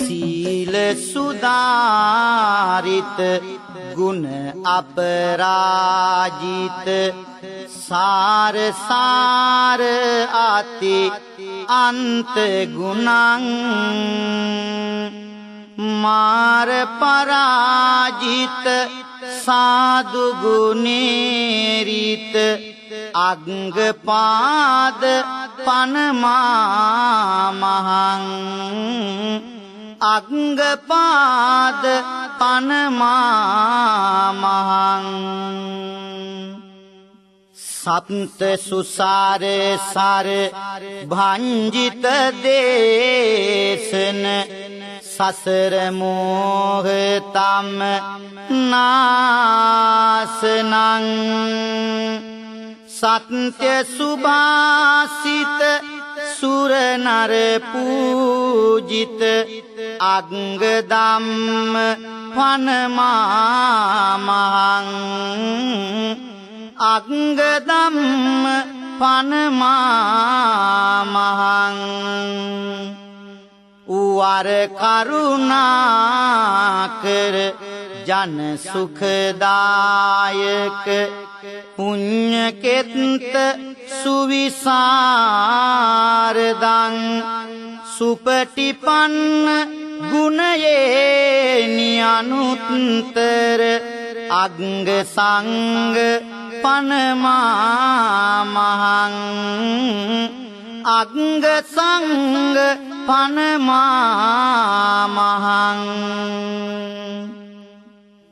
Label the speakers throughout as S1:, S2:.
S1: සීල සුදාරිත ගුණ අපරාජිත සාර සාර ආති අන්ත ගුණං මාර පරාජිත සාදු ගුණේරිත අග්ග පාද පනමාමහං අග්ග පාද පනමාමහං සත්ත සුසාර සාර භංජිත දේශන සසර මෝහ තම නාසනං සත්‍ය සුභාසිත සුර නර පූජිත අග්ග ධම්ම පනමාමහං අග්ග ධම්ම පනමාමහං වර කරුණාකර ජන සුඛදායක පුඤ්ඤකෙත්ත සුවිසරදං සුපටිපන්න ගුණයේ නියනුත්තර අග්ග සංඝ පනමාමහං අග්ග සංඝ පනමාමහං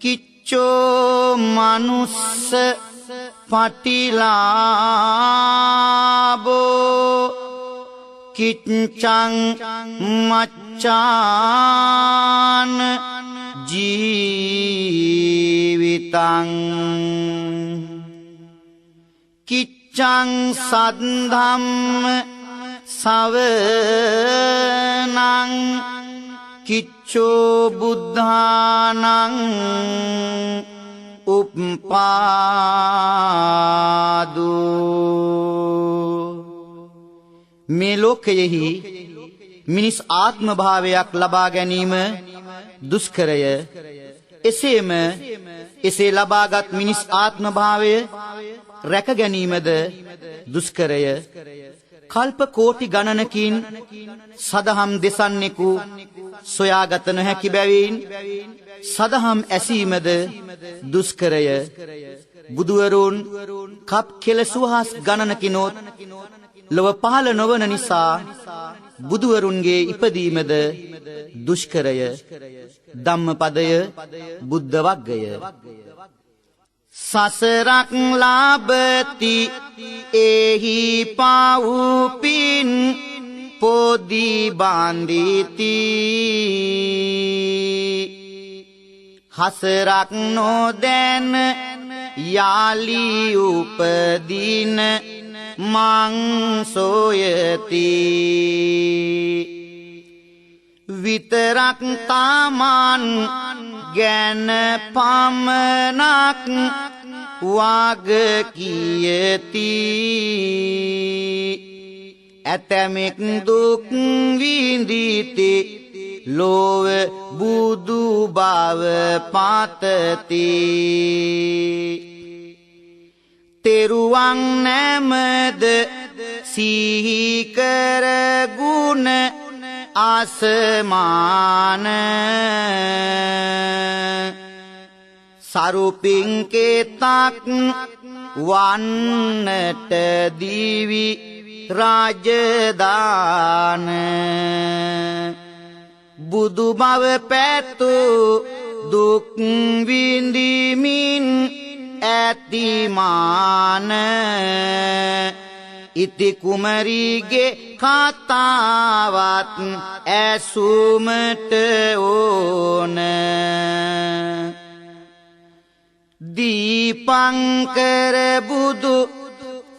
S1: කිච්චෝ මනුස්ස පටිලාභෝ කිච්ඡං මච්ඡාන ජීවිතං කිච්ඡං සද්ධම්ම සවනං කිච්ඡෝ බුද්ධානං උප්පාදෝ මේ ලෝකයෙහි මිනිස් ආත්ම භාවයක් ලබා ගැනීම දුෂ්කරය. එසේම එසේ ලබාගත් මිනිස් ආත්ම භාවය රැක ගැනීමද දුෂ්කරය. කල්ප කෝටි ගණනකින් සදහම් දෙසන්නෙකු සොයාගත නොහැකි බැවින් සදහම් ඇසීමද දුෂ්කරය. බුදුවරුන් කප් කෙලසුහස් ගණනකිනොත් ලොව පහළ නොවන නිසා බුදුවරුන්ගේ ඉපදීමද දුෂ්කරය. ධම්මපදය බුද්ධ වග්ගය. සසරක් ලාභති එහි පාවුපින් පොදි බාන්දිති හසරක් නොදැන යාලි උපදින මං සොයති විතරක් තමන් ගැන පමණක් වාග කියති ඇතැමෙක් දුක් විඳිති ලෝව බුදු බව පතති තෙරුවන් නැමද සිහි කර ගුණ ආසමාන සරුපින්කේතක් වන්නට දිවි රාජදාන බුදු බව පැතු දුක් විඳිමින් ඇතිමාන ඉති කුමරිගේ කතාවත් ඇසුමට ඕන දීපංකර බුදු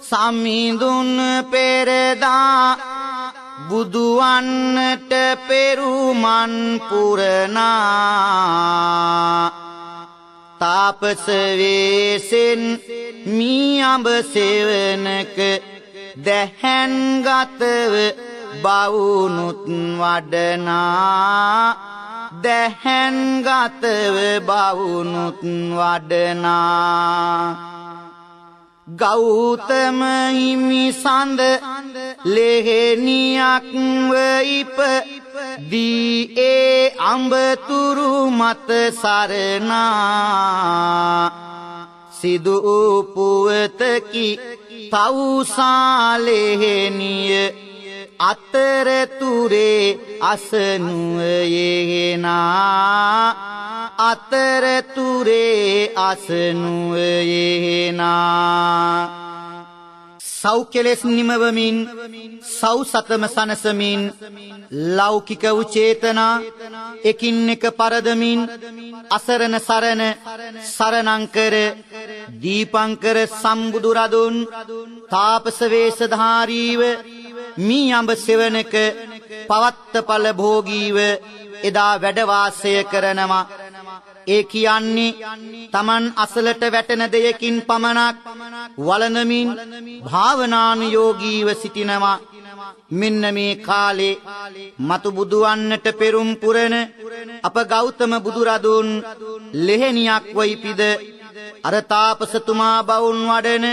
S1: සමිඳුන් පෙරදා බුදුවන්නට පෙරුමන් පුරනා තාපස වේසෙන් මී අඹ සෙවනක දැහැන්ගතව බවුනුත් වඩනා දැහැන් ගතව බවුනුත් වඩනා ගෞතම හිමි සඳ ලෙහෙනියක්ව ඉප දී ඒ අඹතුරු මත සරණා සිදු පුවතකි තවුසාලෙහෙනිය අතරතුරේ අසනුවයේනා අතරතුරේ අසනුවයේනා සෞඛ්‍යලෙස් නිමවමින් සෞසතම සනසමින් ලෞකික උචේතනා එකින් එක පරදමින් අසරණ සරණ සරණංකර දීපංකර සම්බුදුරදුන් තාපස වේශධාරීව මී අඹ සෙවණක පවත්තපල භෝගීව එදා වැඩ වාසය කරනවා. ඒ කියන්නේ Taman අසලට වැටෙන දෙයකින් පමණක් වළඳමින් භාවනානුයෝගීව සිටිනවා. මෙන්න මේ කාලේ මතු බුදුවන්නට පෙරුම් පුරන අප ගෞතම බුදුරදුන් ලෙහෙනියක් වයිපිද අර තාපසතුමා බවුන් වඩන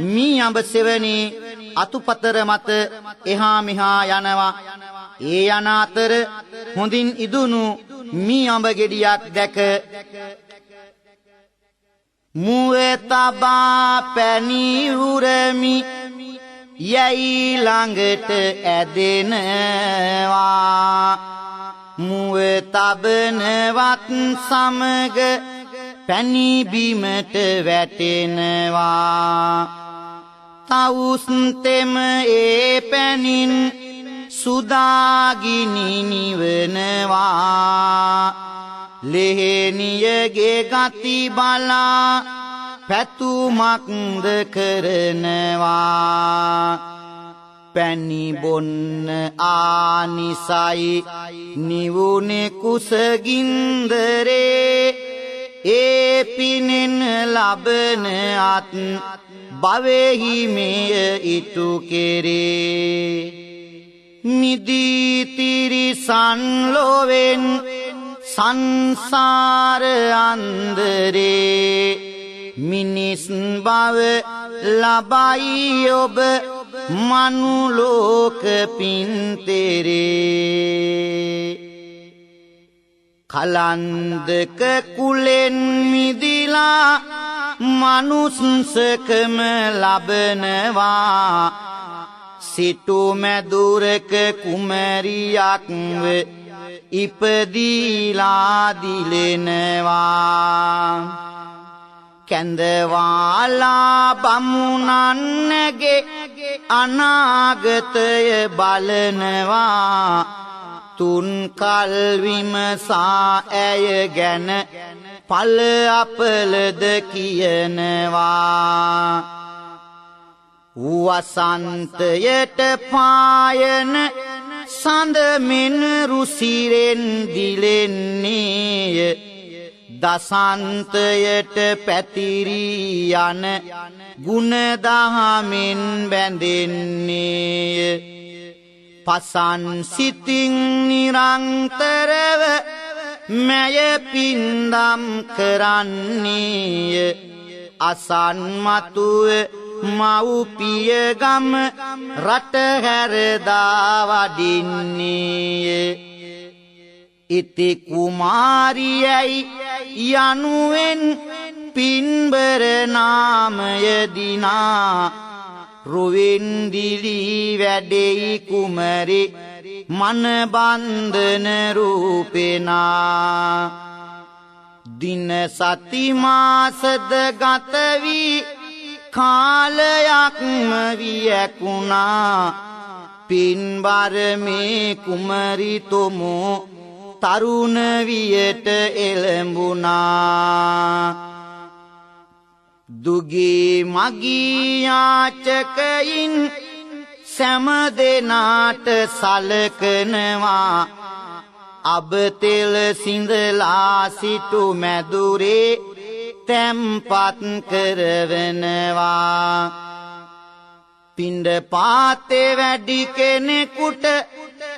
S1: මී අඹ සෙවණේ අතුපතර මත එහා මෙහා යනවා. ඒ යන අතර හොඳින් ඉදුණු මී අඹ ගෙඩියක් දැක මුවේ තබා පැණි උරමි යයි ළඟට ඇදෙනවා. මුවේ තබනවත් සමග පැණි බිමට වැටෙනවා. තවුස් තෙම ඒ පැණින් සුදාගිනි නිවනවා. ලෙහෙනියගේ ගති බලා පැතුමක්ද කරනවා. පැණි බොන්න ආනිසයි නිවුනේ කුසගින්දරේ ඒ පිනෙන් ලබන අත් භවෙහි මෙය ඉටු කෙරේ. නිදී තිරිසන් ලොවෙන් සංසාර අන්දරේ මිනිස් බව ලබයි ඔබ මනුලෝක පින්තරේ. කලන්දක කුලෙන් මිදිලා මනුස්සකම ලබනවා. සිටු මැදුරක කුමරියක්ව ඉපදීලා දිලෙනවා. කැඳවාලා බමුණන්ගේ අනාගතය බලනවා. තුන් කල් විමසා ඇය ගැන පල අපලද කියනවා. වසන්තයට පායන සඳ මෙන් රුසිරෙන් දිලෙන්නේය. දසන්තයට පැතිරී යන ගුණදහමෙන් බැඳෙන්නේය. පසන් සිතින් නිරන්තරව මැය පින්දම් කරන්නේය. අසන් මතුව මව්පිය ගම රට හැරදා වඩින්නේය. ඉති කුමාරියයි යනුවෙන් පින්බර නාමය දිනා රුවෙන් දිලී වැඩෙයි කුමරි මනබන්ධන රූපෙනා. දින සති මාසද ගත වී කාලයක්ම වියකුණා. පින්බර මේ කුමරි තුමෝ තරුණ වියට එළඹුණා. දුගී මගී යාචකයින් සෑම දෙනාට සලකනවා. අබතෙල සිඳලා සිටු මැදුරේ තැම්පත් කරවනවා. පිණ්ඩ පාතේ වැඩි කෙනෙකුට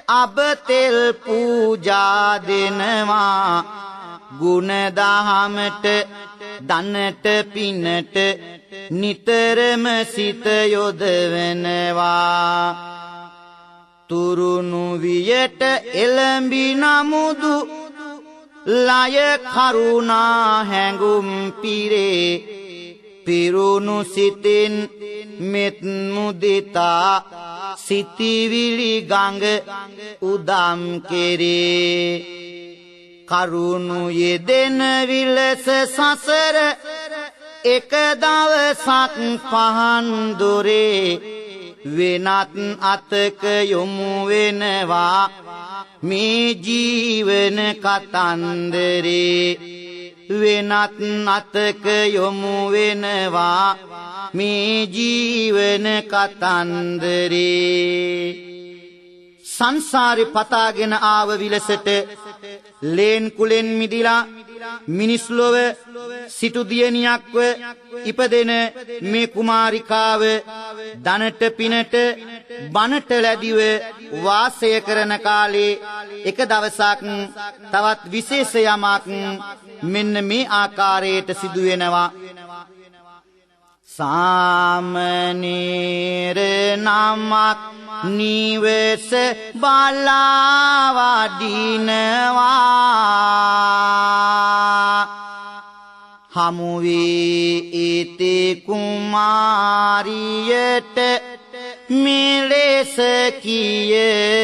S1: අබ තෙල් පූජා දෙනවා ගුණ දහමට දනට පිනට නිතරම සිත යොදවනවා තුරුණු වියට එළඹි නමුදු ලය කරුණා හැඟුම් පිරේ පිරුණු සිතින් මෙත් මුදිතා සිතිවිලි ගඟ උදම් කෙරේ කරුණු යෙදෙන විලස සසර එක දවසක් පහන් දොරේ වෙනත් අතක යොමු වෙනවා මේ ජීවන කතන්දරේ වෙනත් අතක යොමු වෙනවා මේ ජීවන කතන්දරේ සංසාරේ පතාගෙන ආව විලසට ලේන් කුලෙන් මිදිලා මිනිස් ලොව සිටු දියණියක්ව ඉපදෙන මේ කුමාරිකාව ධනට පිනට බනට ලැබිව වාසය කරන කාලේ එක දවසක් තවත් විශේෂ යමක් මෙන්න මේ ආකාරයට සිදු වෙනවා සාමනීර නමක් නිවස බලා වඩිනවා හමු වී ඉති කුමාරියට මෙලෙස කියනවා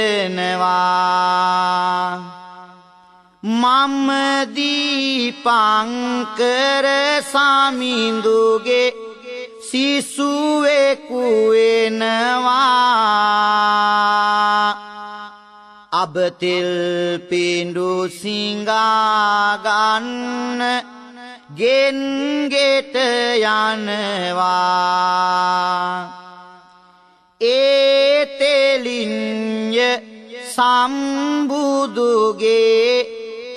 S1: මම දීපංකර සමිඳුගේ සිසුවෙකු වෙනවා අබ තෙල් පිඬු සිඟා ගන්න ගෙන් ගෙට යනවා ඒ තෙලින්ය සම්බුදුගේ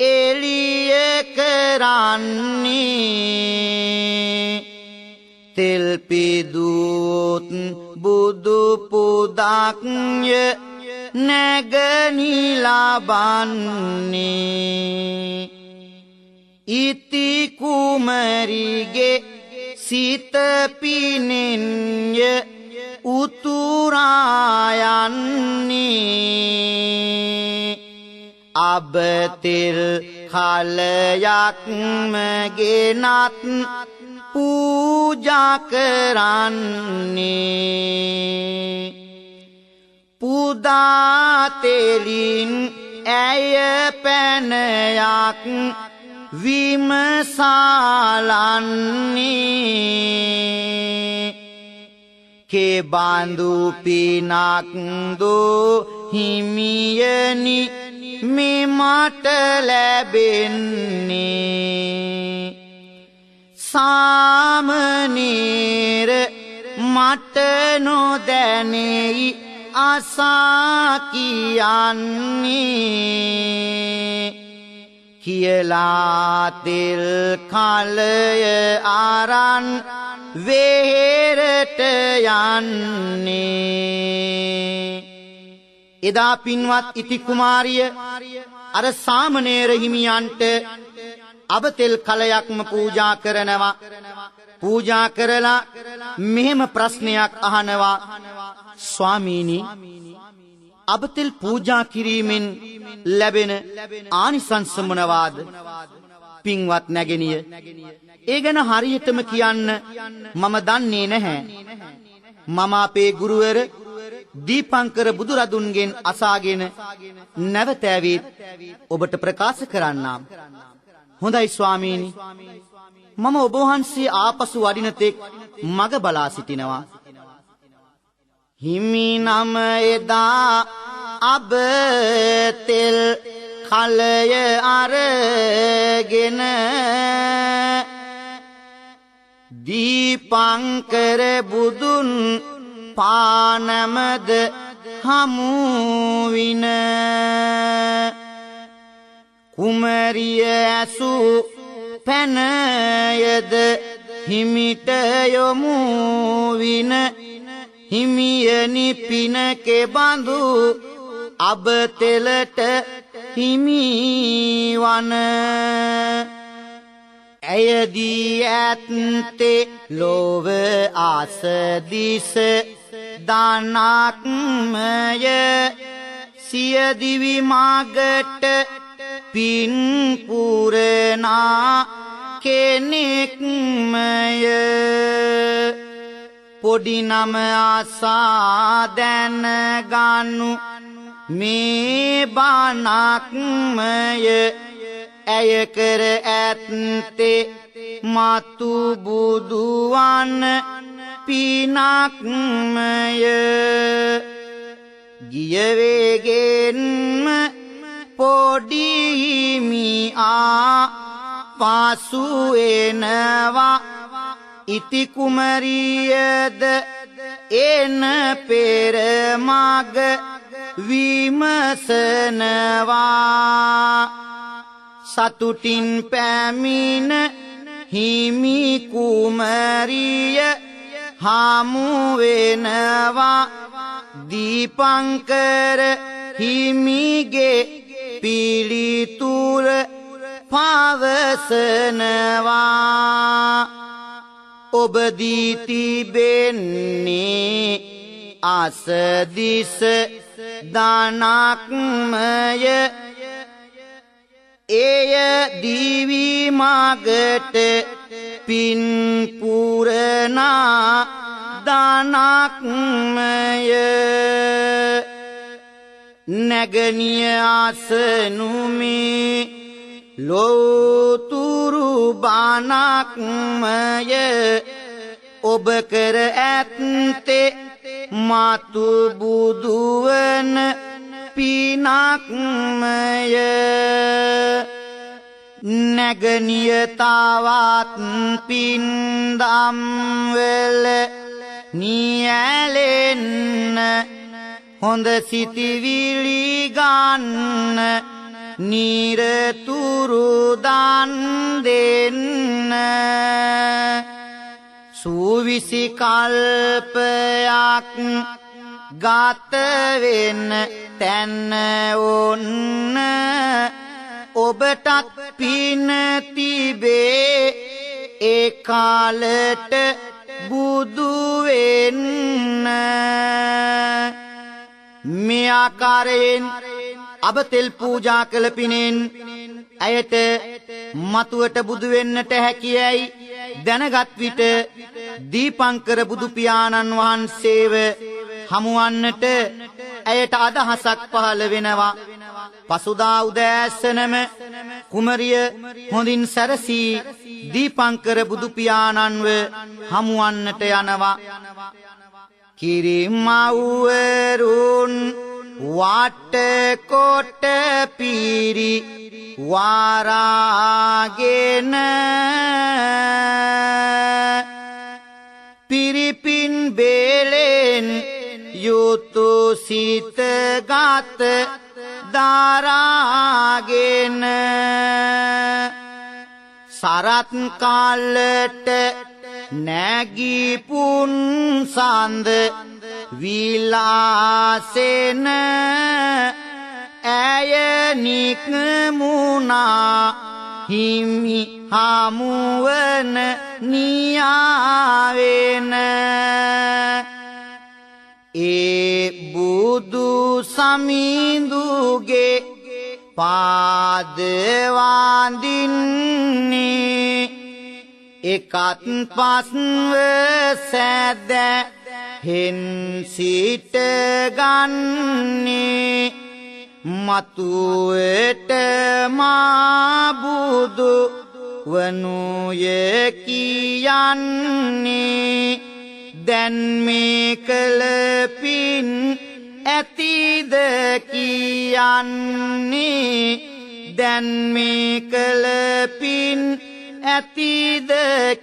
S1: එළිය කරන්නේ තෙල් පිදුත් බුදු පුදක්ය නැගනිලා බන්නේ ඉති කුමරිගේ සිත පිනෙන්ය උතුරා යන්නේ අබ තෙල් කලයක්ම ගෙනත් පූජා කරන්නේ පුදා තෙලින් ඇය පැනයක් විමසාලන්නේ කෙබඳු පිනක් දෝ හිමියනි මෙමට ලැබෙන්නේ සාමනීර මට නොදැනෙයි අසා කියන්නේ කියලා තෙල් කලය අරන් වෙහෙරට යන්නේ එදා පින්වත් ඉති කුමාරිය අර සාමණේර හිමියන්ට අබතෙල් කලයක්ම පූජා කරනවා පූජා කරලා මෙහෙම ප්‍රශ්නයක් අහනවා ස්වාමීනි අබතෙල් පූජා කිරීමෙන් ලැබෙන ආනිසංස මොනවාද පින්වත් නැගණිය ඒ ගැන හරියටම කියන්න මම දන්නේ නැහැ මම අපේ ගුරුවර දීපංකර බුදුරදුන්ගෙන් අසාගෙන නැවත ඇවිත් ඔබට ප්‍රකාශ කරන්නම් හොඳයි ස්වාමීනි මම ඔබ වහන්සේ ආපසු වඩින තෙක් මග බලා සිටිනවා හිමි නම එදා අබ තෙල් කලය අරගෙන දීපංකර බුදුන් පානමද හමු වින කුමරිය ඇසු පැනයද හිමිට යොමු වින හිමියනි පින කෙබඳු අබතෙලට හිමිවන ඇයදී ඇත්තේ ලෝව ආසදිස දානක්මය සියදිවි මාගට පින් පුරනා කෙනෙක්මය පොඩි නම ආසා දැනගනු මේ බණක්මය ඇය කර ඇත්තේ මතු බුදුවන් පිනක්මය ගිය වේගෙන්ම පොඩි හිමියා පාසු එනවා ඉති කුමරියද එන පෙර මග විමසනවා සතුටින් පැමිණ හිමි කුමරිය හමු වෙනවා දීපංකර හිමිගේ පිළිතුර පවසනවා ඔබ දී තිබෙන්නේ ආසදිස දානක්මය එය දිවි මගට පින් පුරනා දානක්මය නැගණිය ආසනුමේ ලෝතුරු බණක්මය ඔබ කර ඇත්තේ මතු බුදුවන පිනක්මය නැගණිය තවත් පින්දම් වල නියැලෙන්න හොඳ සිතිවිලි ගන්න නිරතුරු දන් දෙන්න සූවිසි කල්පයක් ගත වෙන්න තැන්න ඔන්න ඔබටත් පින තිබේ ඒ කාලට බුදු වෙන්න මේ ආකාරයෙන් අබතෙල් පූජා කළ පිනෙන් ඇයට මතුවට බුදු වෙන්නට හැකියයි දැනගත් විට දීපංකර බුදු පියාණන් වහන්සේව හමුවන්නට ඇයට අදහසක් පහළ වෙනවා පසුදා උදෑසනම කුමරිය හොඳින් සැරසී දීපංකර බුදු පියාණන්ව හමුවන්නට යනවා කිරිමව්වරුන් වටකොට පිරි වාරාගෙන පිරිපින් බේලෙන් යුතු සිතගත දරාගෙන සරත් කාලට නැගී පුන්සඳ විලාසෙන ඇය නික්මුණා හිමි හමුවන නියාවෙන ඒ බුදු සමිඳුගේ පාද වඳින්නේ එකත් පස්ව සැද හෙන් සිට ගන්නේ මතුවට මා බුදු වනුය කියන්නේ දැන් මේ කළ පින් ඇතිද කියන්නේ දැන් මේ කළ පින් ඇතිද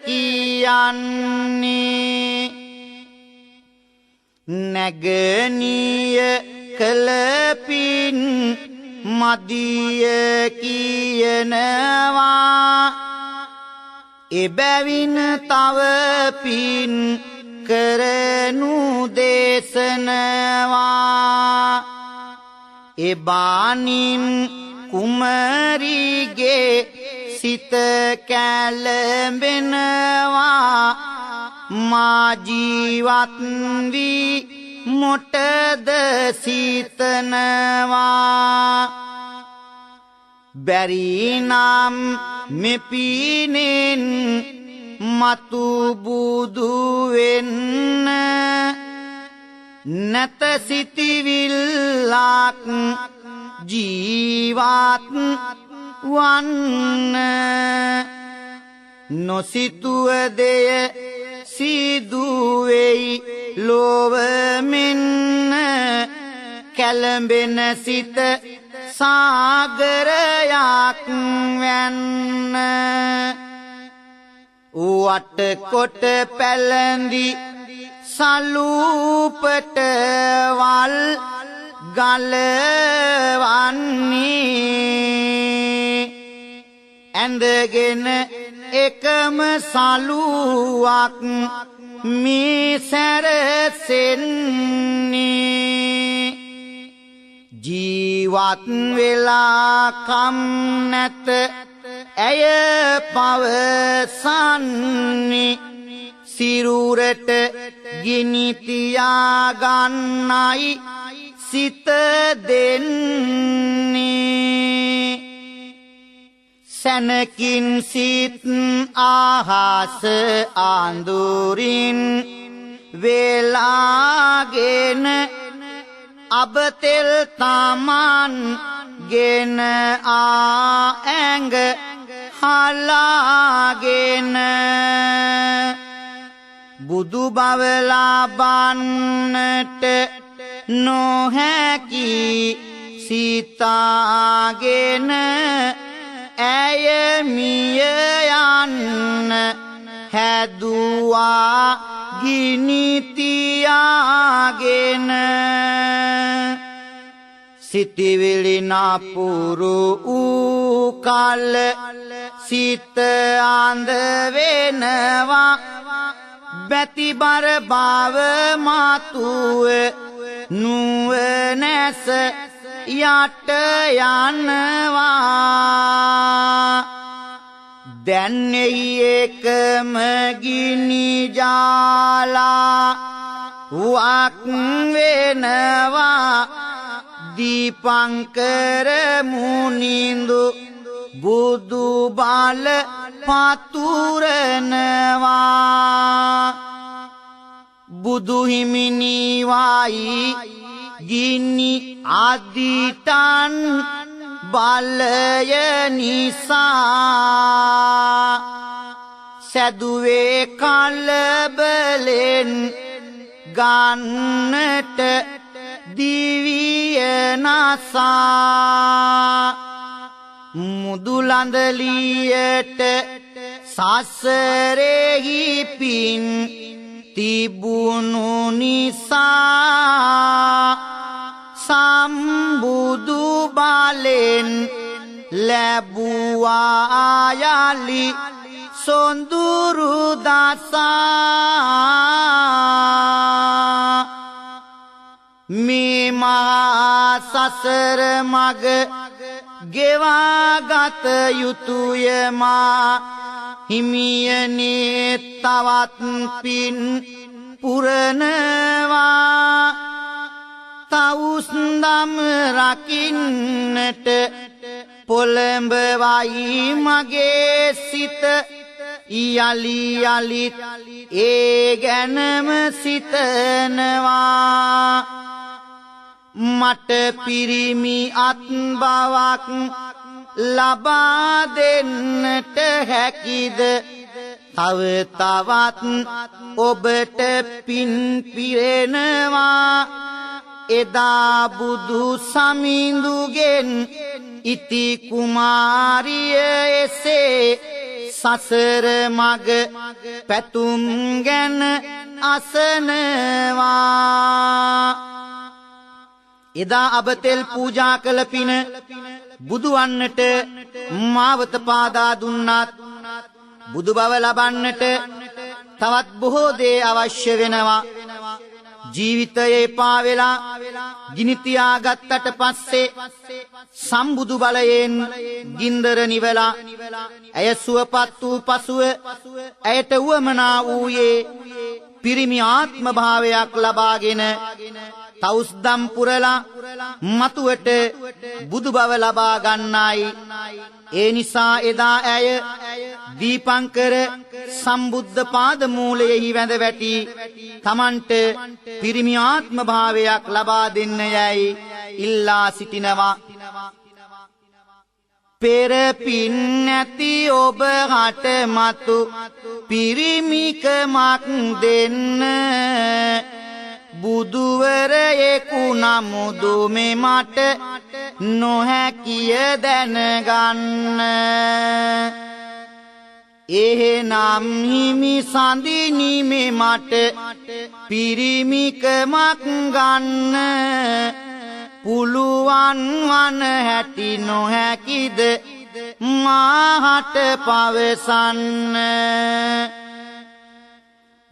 S1: කියන්නේ නැගණිය කළ පින් මදිය කියනවා එබැවින් තව පින් කරනු දේශනවා එබානින් කුමරිගේ සිත කැළඹෙනවා මා ජීවත් වී මොටද සිතනවා බැරිනම් මෙපිනෙන් මතු බුදු වෙන්න නැත සිතිවිල්ලක් ජීවත් වන්න නොසිතුව දෙය සිදු වෙයි ලොව මෙන්න කැළඹෙන සිත සාගරයක් වැන්න වටකොට පැලඳි සලූපට වල් ගලවන්නේ ඇඳගෙන එකම සලුවක් මේ සැරසෙන්නේ ජීවත් වෙලා කම් නැත ඇය පවසන්නේ සිරුරට ගිනි තියාගන්නයි සිත දෙන්නේ සැනකින් සිත් ආහස ආඳුරින් වේලාගෙන අබතෙල් තමන් ගෙන ආඇඟ හලාගෙන බුදු බව ලබන්නට නොහැකි සිතාගෙන ඇය මිය යන්න හැදුවා ගිනි තියාගෙන සිතිවිලි නපුරු වූ කල සිත අඳ වෙනවා බැතිබර බව මතුව නුවණැස යට යනවා දැන් එහි එකම ගිනි ජාලා වක් වෙනවා දීපංකර මුනිඳු බුදු බල පතුරනවා බුදු හිමි නිවයි ගිනි අදිටන් බලය නිසා සැදුවේ කලබලෙන් ගන්නට දිවිය නසා මුදුලඳලියට සසරෙහි පින් තිබුණු නිසා සම්බුදු බලෙන් ලැබුවා යලි සොඳුරු දසා මේ මහා සසර මග ගෙවාගත යුතුය මා හිමියනේ තවත් පින් පුරනවා තවුස්දම් රකින්නට පොළඹවයි මගේ සිත යලි යලිත් ඒ ගැනම සිතනවා මට පිරිමි අත් බවක් ලබා දෙන්නට හැකිද තව තවත් ඔබට පින් පිරෙනවා එදා බුදු සමිඳුගෙන් ඉති කුමාරිය එසේ සසර මග පැතුම් ගැන අසනවා එදා අබතෙල් පූජා කළ පින බුදුවන්නට මාවත පාදා දුන්නත් බුදු බව ලබන්නට තවත් බොහෝ දේ අවශ්‍ය වෙනවා ජීවිතයේ පාවෙලා ගිනි තියාගත්තට පස්සේ සම්බුදු බලයෙන් ගින්දර නිවලා ඇය සුවපත් වූ පසුව ඇයට උවමනා වූයේ පිරිමි ආත්ම භාවයක් ලබාගෙන තවුස්දම් පුරලා මතුවට බුදු බව ලබා ගන්නයි. ඒ නිසා එදා ඇය දීපංකර සම්බුද්ධ පාද මූලයෙහි වැඳ වැටි තමන්ට පිරිමි ආත්ම භාවයක් ලබා දෙන්න යයි ඉල්ලා සිටිනවා. පෙර පින් නැති ඔබ හට මතු පිරිමිකමක් දෙන්න බුදුවරයෙකු නමුදු මෙමට නොහැකිය දැනගන්න. එහෙනම් හිමි සඳිනි මෙමට පිරිමිකමක් ගන්න පුළුවන් වන හැටි නොහැකිද මාහට පවසන්න.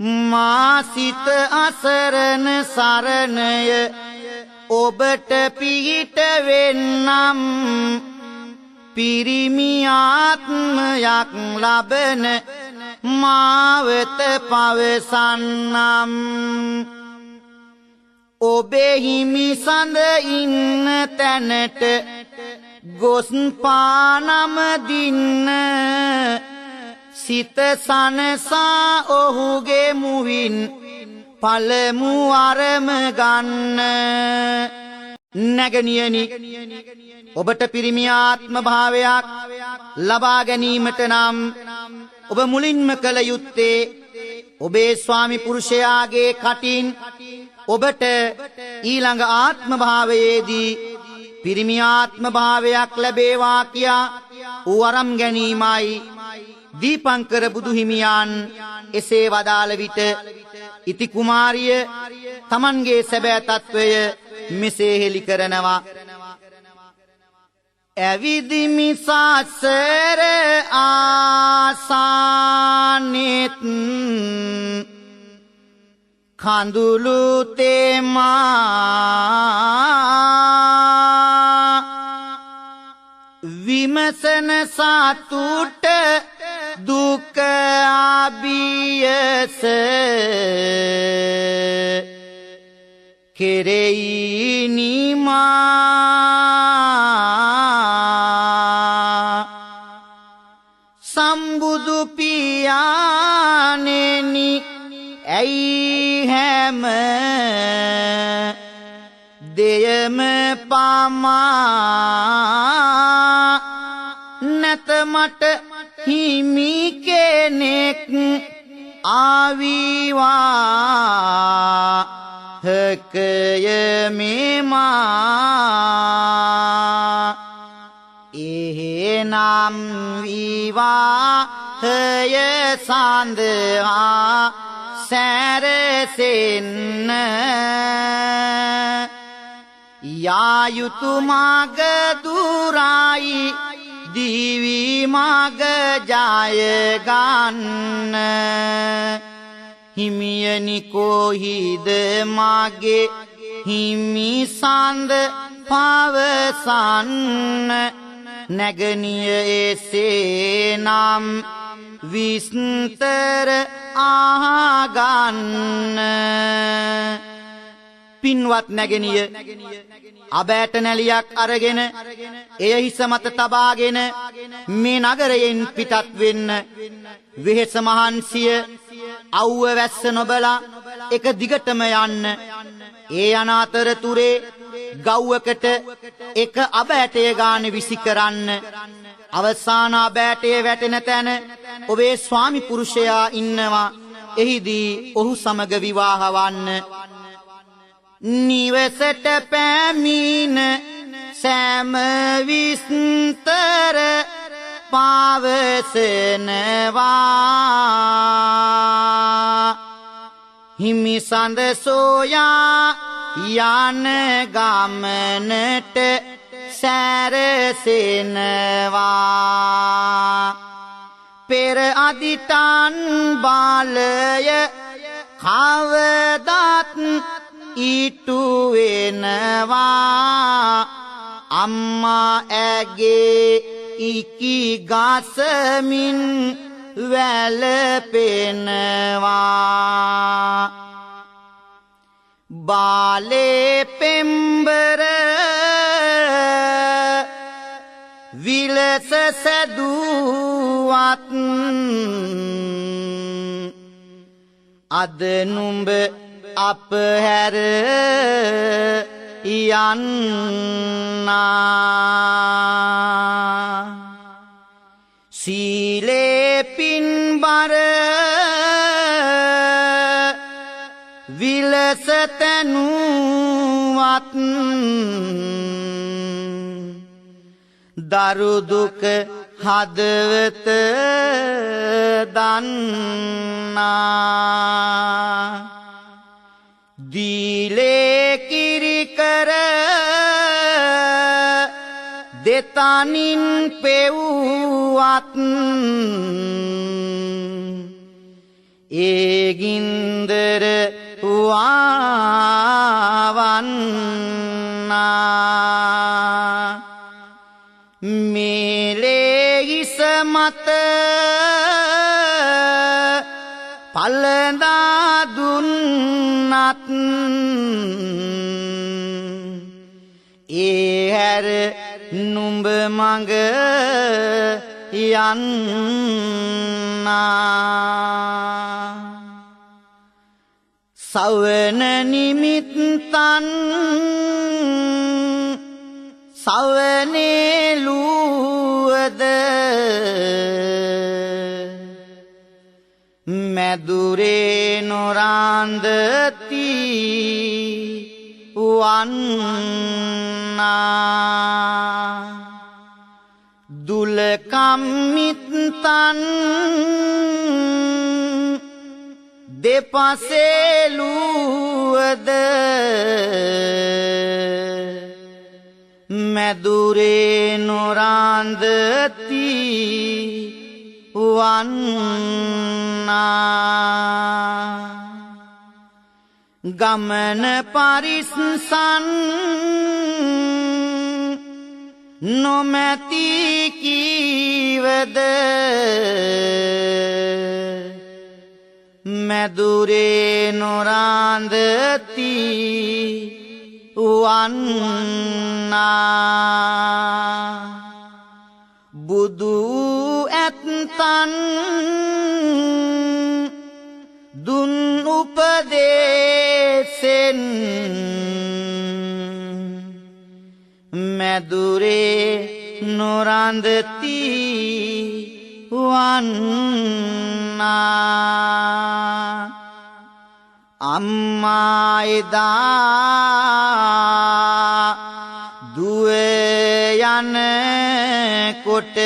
S1: මා සිත අසරණ සරණය ඔබට පිහිට වෙන්නම් පිරිමි ආත්මයක් ලබන මාවත පවසන්නම්. ඔබේ හිමි සඳ ඉන්න තැනට ගොස් පානම දින්න සිත සනසා ඔහුගේ මුවින් පළමු අරම ගන්න. නැගණියනි, ඔබට පිරිමි ආත්ම භාවයක් ලබා ගැනීමට නම් ඔබ මුලින්ම කළ යුත්තේ ඔබේ ස්වාමි පුරුෂයාගේ කටින් ඔබට ඊළඟ ආත්ම භාවයේදී පිරිමි ආත්ම භාවයක් ලැබේවා කියා වරම් ගැනීමයි. දීපංකර බුදුහිමියන් එසේ වදාළ විට ඉති කුමාරිය තමන්ගේ සැබෑ තත්වය මෙසේ හෙළි කරනවා. ඇවිදිමි සසර ආසානෙත් කඳුළු තෙමා විමසන සතුට දුක ආබියස කෙරෙයි නිමා. සම්බුදු පියාණෙනි ඇයි හැම දෙයම පමා නැත මට හිමි කෙනෙක් ආවිවා හකය මෙමා. එහෙනම් විවාහය සඳහා සැරසෙන්න යා යුතු මග දුරයි දිවි මග ජය ගන්න. හිමියනි කොහිද මගේ හිමි සඳ පවසන්න. නැගණිය එසේනම් විස්තර අහගන්න. පින්වත් නැගණිය අබෑට නැලියක් අරගෙන එය හිස මත තබාගෙන මේ නගරයෙන් පිටත් වෙන්න. වෙහෙස මහන්සිය අව්ව වැස්ස නොබලා එක දිගටම යන්න. ඒ යන අතරතුරේ ගව්වකට එක අබෑටය ගාන විසි කරන්න. අවසාන අබෑටය වැටෙන තැන ඔබේ ස්වාමි පුරුෂයා ඉන්නවා. එහිදී ඔහු සමග විවාහ වන්න. නිවසට පැමිණ සෑම විස්තර පවසනවා. හිමි සඳ සෝයා යන ගමනට සැරසෙනවා. පෙර අදිටන් බාලය කවදත් ඊටු වෙනවා අම්මා ඇගේ ඉකි ගසමින් වැළපෙනවා බාලේ පෙම්බර විලස සැදුවත් අද නුඹ අප හැර යන්නා සීලේ පින්බර විලස තැනුවත් දරු දුක හදවත දන්නා දීලේ කිරි කර දෙතනින් පෙව්වත් ඒ ගින්දර වාවන්නා මේලේ හිස මත පළඳා දුන්නත් ඒ හැර නුඹ මඟ යන්නා සවන නිමිත්තන් සවනේලුවද මැදුරේ නොරාන්දති වන්නා දුලකම්මිත්තන් දෙපසේලුවද මැදුරේ නොරාන්දති වන්නා ගමන පරිස්සන් නොමැති කීවද මැදුරේ නොරාන්දති වන්නා බුදු ඇත්තන් දුන් උපදේසෙන් මැදුරේ නොරාන්දති වන්නා අම්මා එදා දුව යන කොට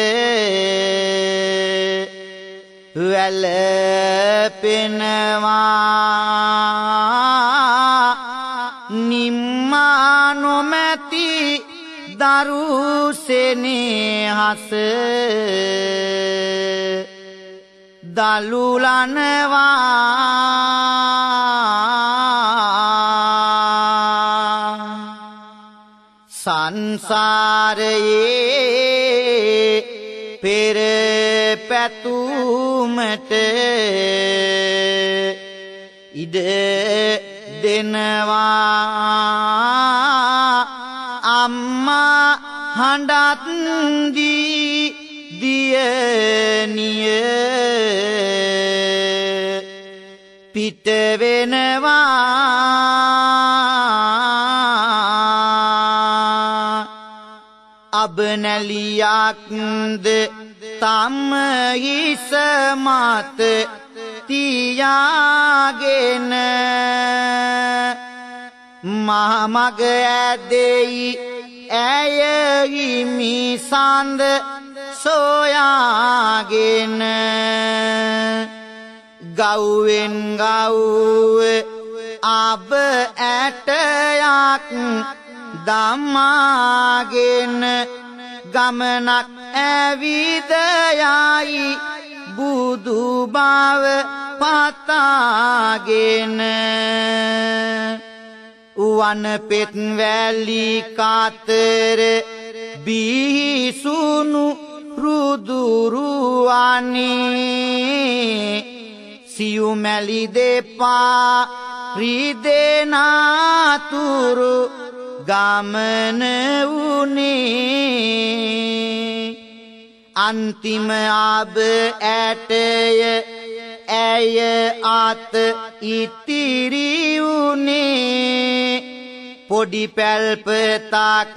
S1: වැළපෙනවා නිම්මා නොමැති දරු සෙනෙහස දලුලනවා සංසාරයේ පෙර පැතුමට ඉඩ දෙනවා අම්මා හඬත් දී දියණිය පිට වෙනවා අබනැලියක්ද තම හිස මත තියාගෙන මහමග ඇදෙයි ඇය හිමි සඳ සොයාගෙන ගව්වෙන් ගව්ව අබ ඇටයක් දමාගෙන ගමනක් ඇවිද යයි බුදු බව පතාගෙන वन पेट वैली कातर बीसुनु रुदुरुआनी सियु मैली दे पारी देना तुरु गमन उनी अंतिम आब ऐटय ऐय आत इतिरी उनी पोडी पैल्पताक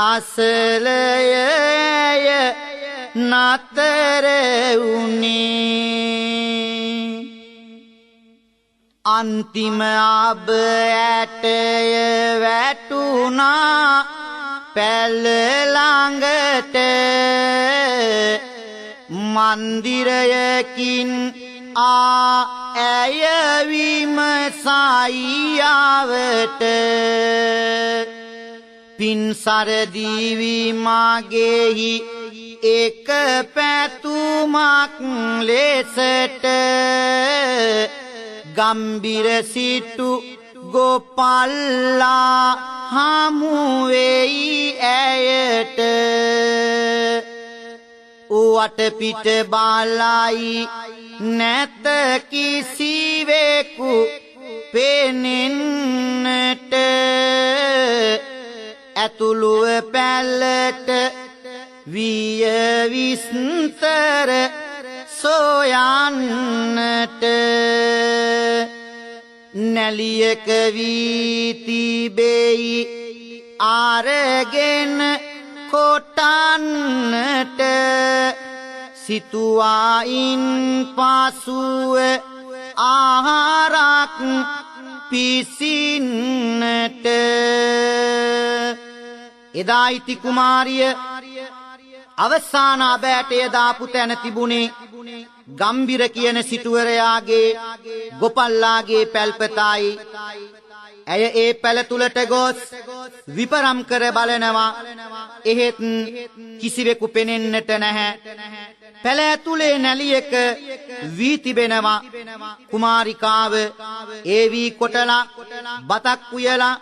S1: असलय नातर उनी अंतिम आब ऐटय वैटुना पैल लांगट मंदिरयकिन ऐय विमसाईयावट पिनसर दीवी मागेही एक पैतुमाक लेसट गंभीर सिटु गोपाल्ला हामुवेई ऐयट उवट पिट बालाई नैत किसीवेकु पेनिन्नट ඇතුළුව පැල්ලට විය විස්තර සොයන්නට නැලියක වී තිබෙයි ආරගෙන කොටන්නට සිතුවායින් පසුව ආහාරක් පිසින්නට එදා ඉති කුමාරිය අවසාන අබෑටය දාපු තැන තිබුණේ ගම්බිර කියන සිටුවරයාගේ ගොපල්ලාගේ පැල්පතයි. ඇය ඒ පැල තුලට ගොස් විපරම් කර බලනවා. එහෙත් කිසිවෙකු පෙනෙන්නට නැහැ. පැල ඇතුලේ නැලියක වී තිබෙනවා. කුමාරිකාව ඒ වී කොටලා බතක් උයලා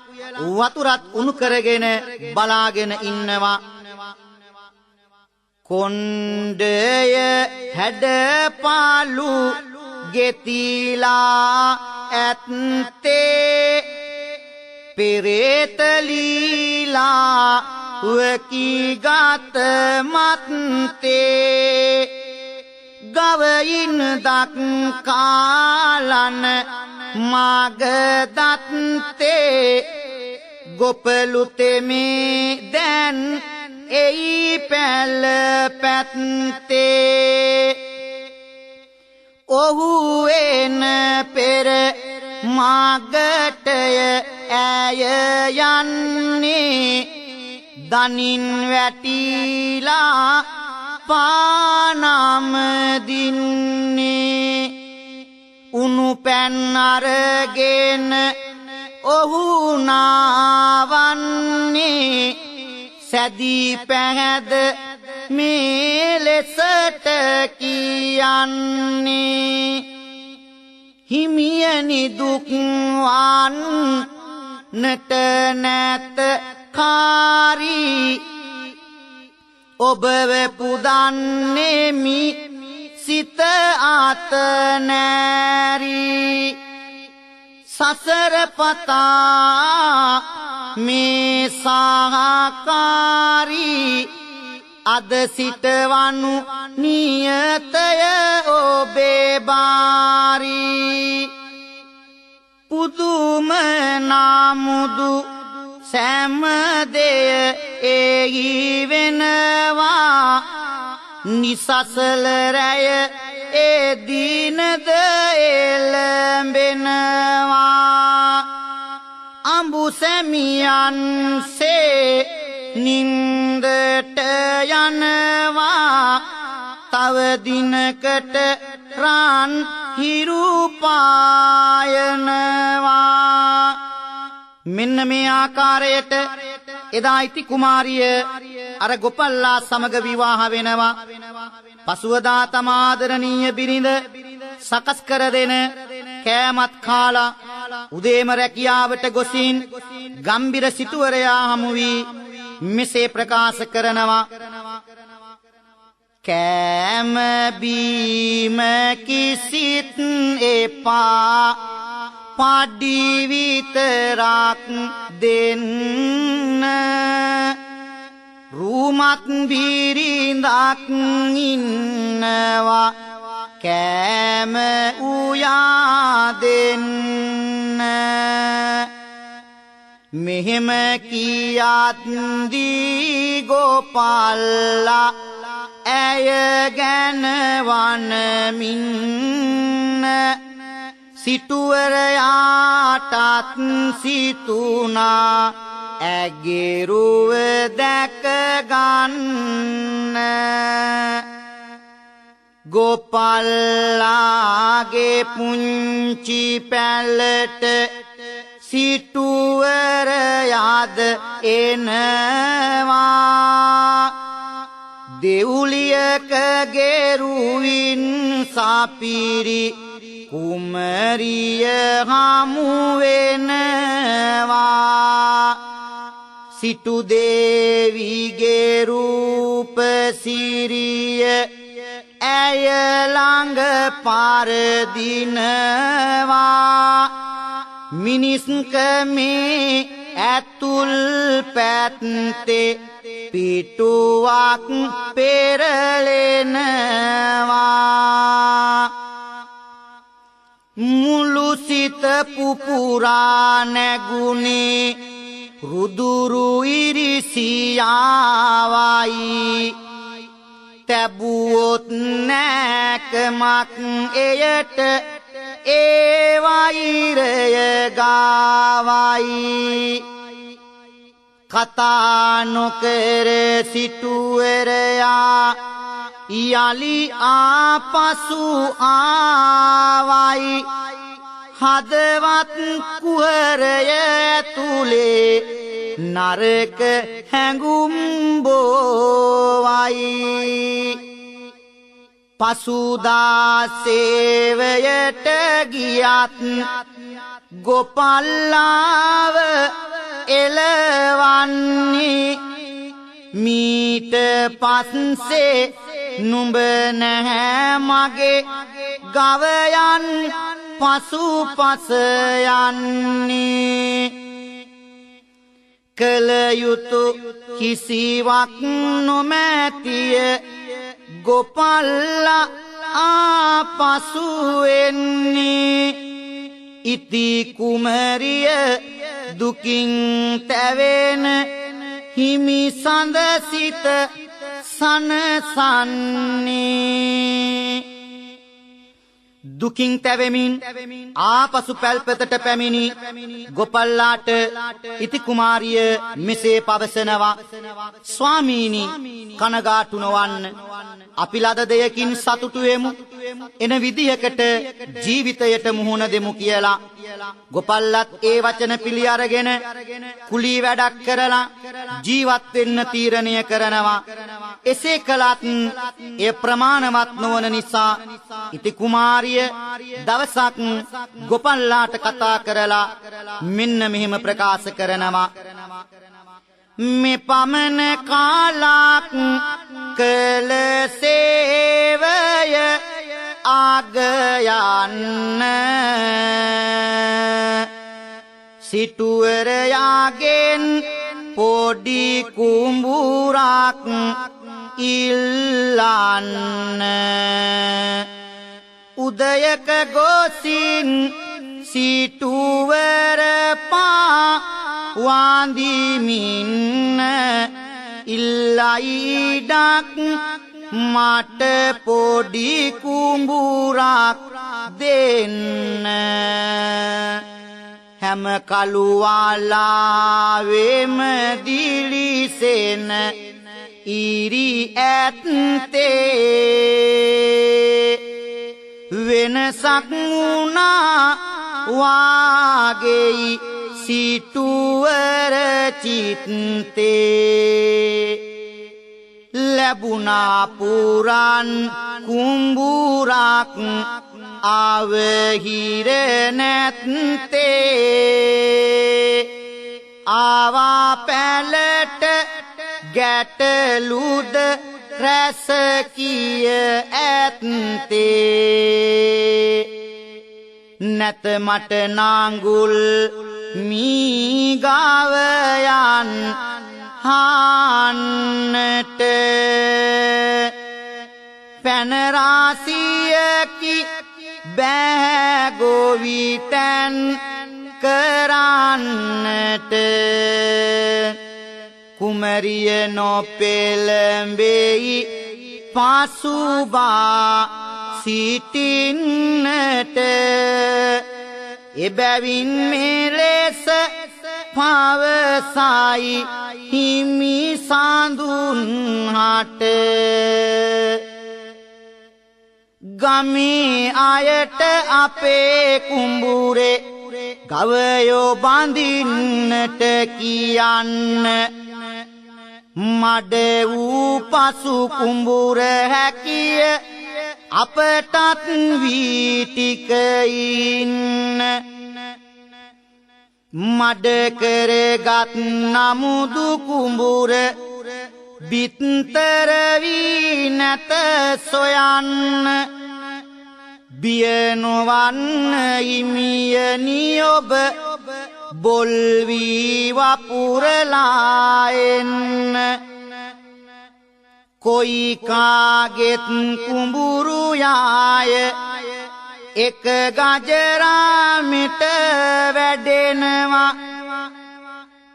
S1: වතුරත් උණු කරගෙන බලාගෙන ඉන්නවා. කොණ්ඩය හැඩපාලු ගෙතිලා ඇත්තේ පෙරේතලීලා වකීගත මත්තේ ගවයින් දක්කාලන මගදත්තේ ගොපලු තෙමේ දැන් එයි පැල පැත්තේ ඔහු එන පෙර මාගටය ඇය යන්නේ දනින් වැටිලා පානම දින්නේ උණු පැන් අරගෙන ඔහු නාවන්නේ සැදී පැහැද මේ ලෙසට කියන්නේ හිමියනි දුක් වන්නට නැත කාරී ඔබව පුදන්නේමි සිත අත නැරී සසර පතා මේ සහකාරී අද සිටවනු නියතය ඔබේ බාරී පුදුම නාමුදු සෑමදෙය එහි වෙනවා නිසසල රැය ඒ දිනද එළඹෙනවා අඹු සැමියන්සේ නින්දට යනවා තව දිනකට රන් හිරු පායනවා මෙන්න මේ ආකාරයට එදා ඉති කුමාරිය අර ගොපල්ලා සමග විවාහ වෙනවා. පසුවදා තම ආදරණීය බිරිඳ සකස් කර දෙන කෑමත් කාලා උදේම රැකියාවට ගොසින් ගම්බිර සිටුවරයා හමු වී මෙසේ ප්‍රකාශ කරනවා කෑම බීම කිසිත් එපා පඩි විතරක් දෙන්න රූමත් බිරිඳක් ඉන්නවා කෑම උයා දෙන්න මෙහෙම කියාත් දී ගෝපල්ලා ඇය ගැන වනමින් සිටුවරයාටත් සිතුනා ඇගේ රුව දැක ගන්න ගෝපල්ලාගේ පුංචි පැලට සිටුවරයාද එනවා දෙවුලියකගේ රුවින් සපිරි කුමරිය හමු වෙනවා සිටු දේවිගේ රූප සිරිය ඇය ළඟ පරදිනවා මිනිස්කමේ ඇතුල් පැත්තේ පිටුවක් පෙරලෙනවා මුළු සිත පුපුරා නැගුණේ රුදුරු ඉරිසියාවයි තැබුවොත් නෑකමක් එයට ඒ වෛරය ගාවයි කතා නොකර සිටුවරයා යලි ආපසු ආවයි හදවත් කුහරය ඇතුලේ නරක හැඟුම් බෝවයි පසුදා සේවයට ගියත් ගෝපල්ලාව එළවන්නේ මීට පස්සේ නුඹ නැහැ මගේ ගවයන් පසුපස යන්නේ කල යුතු කිසිවක් නොමැතිය ගෝපල්ලා ආපසු එන්නේ ඉති කුමරිය දුකින් තැවෙන හිමි සඳ සිත සනසන්නේ දුකින් තැවෙමින් ආපසු පැල්පතට පැමිණි ගෝපල්ලාට ඉති කුමාරිය මෙසේ පවසනවා ස්වාමීනි කනගාටු නොවන්න අපි ලද දෙයකින් සතුටු වෙමු එන විදිහකට ජීවිතයට මුහුණ දෙමු කියලා ගෝපල්ලත් ඒ වචන පිළි අරගෙන කුලී වැඩක් කරලා ජීවත් වෙන්න තීරණය කරනවා එසේ කළත් ඒ ප්‍රමාණවත් නොවන නිසා ඉති කුමාරිය දවසක් ගෝපල්ලාට කතා කරලා මෙන්න මෙහෙම ප්‍රකාශ කරනවා මේ පමණ කාලක් කළ සේවය ආගයන්න සිටුවරයාගෙන් පොඩි කුඹුරක් ඉල්ලන්න උදයක ගොසින් සිටුවර පා වන්දිමින්න ඉල්ලයිඩක් මට පොඩි කුඹුරක් දෙන්න හැම කළුවාලාවෙම දිලිසෙන ඉරි ඇත්තේ වෙනසක් වුණා වාගෙයි සිටුවර චිත්තේ ලැබුණා පුරන් කුඹුරක් ආවහිර නැත්තේ ආවා පැලට ගැටලුද රැස කිය ඇත්තේ නැත මට නාඟුල් මීගාව යන් හාන්නට පැන රාසියකි බෑ ගොවිතැන් කරන්නට කුමරිය නොපෙළඹෙයි පසුබා සිටින්නට එබැවින් මෙලෙස පවසයි හිමි සඳුන් හට ගමේ අයට අපේ කුඹුරේ ගවයෝ බඳින්නට කියන්න මඩ වූ පසු කුඹුර හැකිය අපටත් වී ටික ඉන්න මඩ කරගත් නමුදු කුඹුර බිත්තර වී නැත සොයන්න බිය නොවන්න හිමියනි ඔබ බොල් වී වපුරලා එන්න කොයි කාගෙත් කුඹුරු යාය එක ගජරාමිට වැඩෙනවා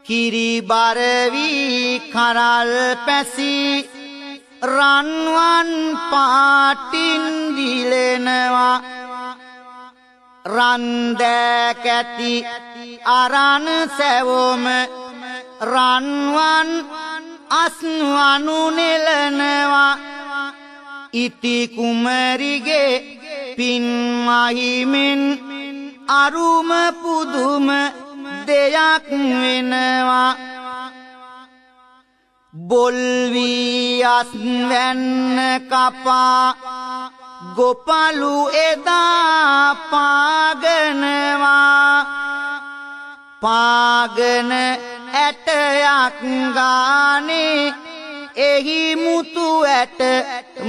S1: කිරි බර වී කරල් පැසී රන්වන් පාටින් දිලෙනවා රන් දැකැති අරන් සැවොම රන්වන් අස්වනු නෙලනවා ඉති කුමරිගේ පින් මහිමෙන් අරුම පුදුම දෙයක් වෙනවා බොල් වී අස්වැන්න කපා ගොපලු එදා පාගනවා පාගන ඇටයක් ගානේ එහි මුතු ඇට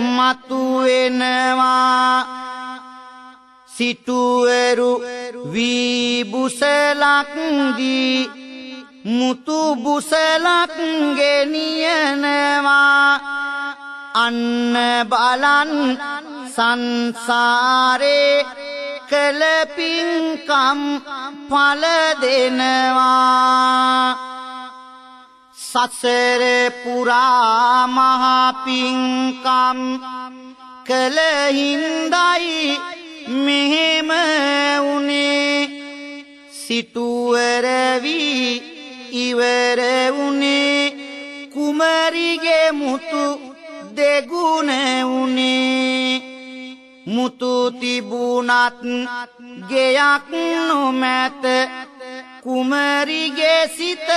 S1: මතු වෙනවා සිටුවරු වී බුසලක් දී මුතු බුසලක් ගෙනියනවා අන්න බලන් සංසාරේ කළ පින්කම් ඵල දෙනවා සසර පුරා මහ පින්කම් කළ හිඳයි මෙහෙම උනේ සිටුවර වී ඉවර උනේ කුමරිගේ මුතු දෙගුණ උනේ මුතු තිබුණත් ගෙයක් නොමැත කුමරිගේ සිත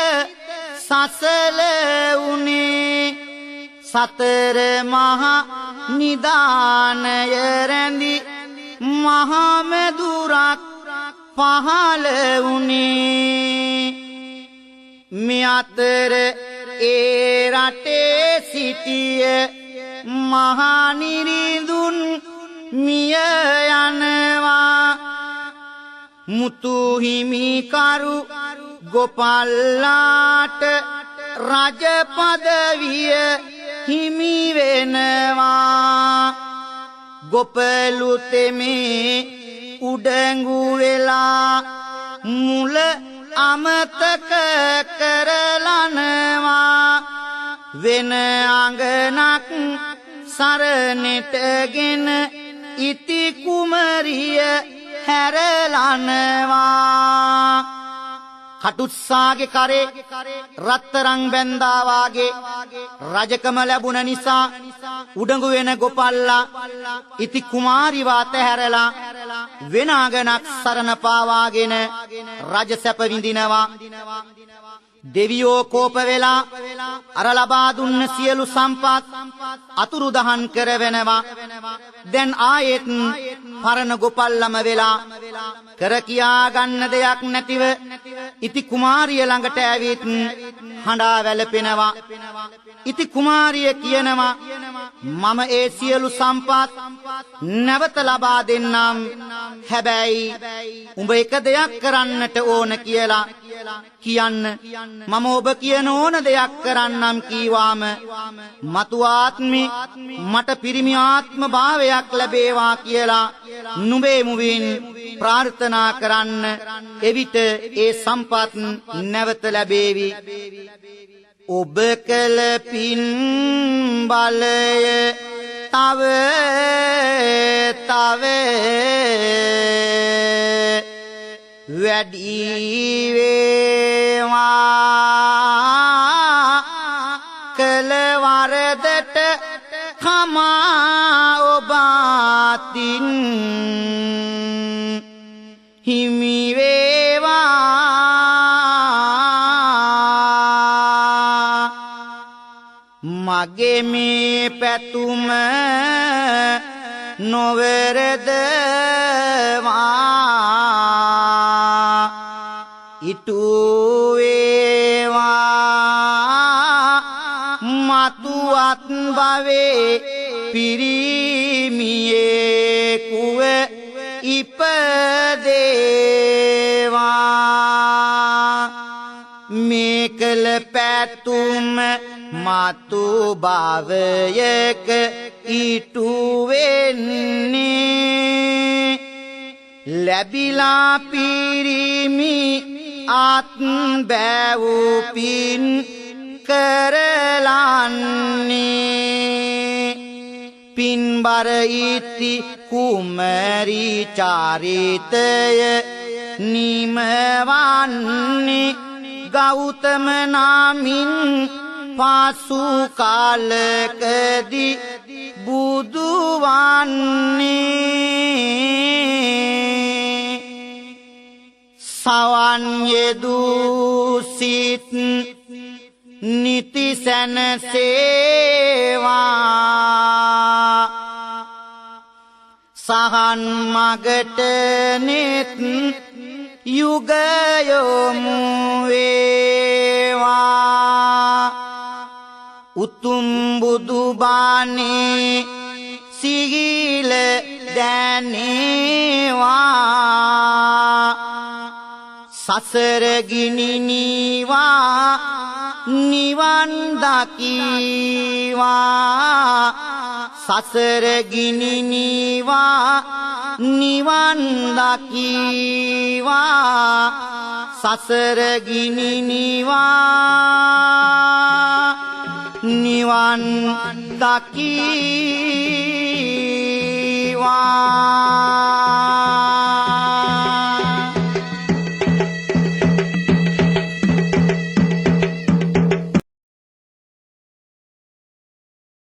S1: සසල උනේ සතර මහා නිදානය රැඳි මහමෙදුරක් පහළ උනේ මේ අතර ඒ රටේ සිටිය මහා නිරිඳුන් මිය යනවා මුතු හිමිකරු ගොපල්ලාට රජ පදවිය හිමි වෙනවා ගොපලු තෙමේ උඩඟු වෙලා මුල අමතක කරලනවා වෙන අඟනක් සරණටගෙන ඉති කුමරිය හැරලනවා කටුස්සාගේ කරේ රත්තරන් බැන්දා වාගේ රජකම ලැබුණ නිසා උඩඟු වෙන ගොපල්ලා ඉති කුමාරි වාත හැරලා වෙන අඟනක් සරණ පාවාගෙන රජ සැප විඳිනවා දෙවියෝ කෝප වෙලා අර ලබා දුන්න සියලු සම්පත් අතුරුදහන් කරවෙනවා. දැන් ආයෙත් පරණ ගොපල්ලම වෙලා කර කියා ගන්න දෙයක් නැතිව ඉති කුමාරිය ළඟට ඇවිත් හඬා වැළපෙනවා. ඉති කුමාරිය කියනවා මම ඒ සියලු සම්පත් නැවත ලබා දෙන්නම්. හැබැයි උඹ එක දෙයක් කරන්නට ඕන කියලා කියන්න. මම ඔබ කියන ඕන දෙයක් කරන්නම් කීවාම මතු ආත්මේ මට පිරිමි ආත්ම භාවයක් ලැබේවා කියලා නුඹේ මුවින් ප්‍රාර්ථනා කරන්න. එවිට ඒ සම්පත් නැවත ලැබේවි. ඔබ කළ පින් බලය තව වැඩි වේවා. කළ වරදට කමා ඔබ අතින් හිමි වේවා. මගේ මේ පැතුම නොවරදවා ඉටු වේවා. මතුවත් භවේ පිරිමියෙකුව ඉපදේවා. මේ කළ පැතුම මතු භවයක ඉටු වෙන්නේ ලැබිලා පිරිමි අත් බැවුපින් කරලන්නේ. පින්බර ඉති කුමරි චාරිතය නිමවන්නේ ගෞතම නාමින් පාසු කාලකදී බුදු වන්නේ. සවන් යෙදූ සිත් නිති සැනසේවා. සහන් මගට නෙත් යුග යොමු වේවා. උතුම් බුදු බණේ සිහිල දැනේවා. සසර ගිනි නිවා නිවන් දකීවා. සසර ගිනි නිවා නිවන් දකීවා. සසර ගිනි නිවා නිවන් දකීවා.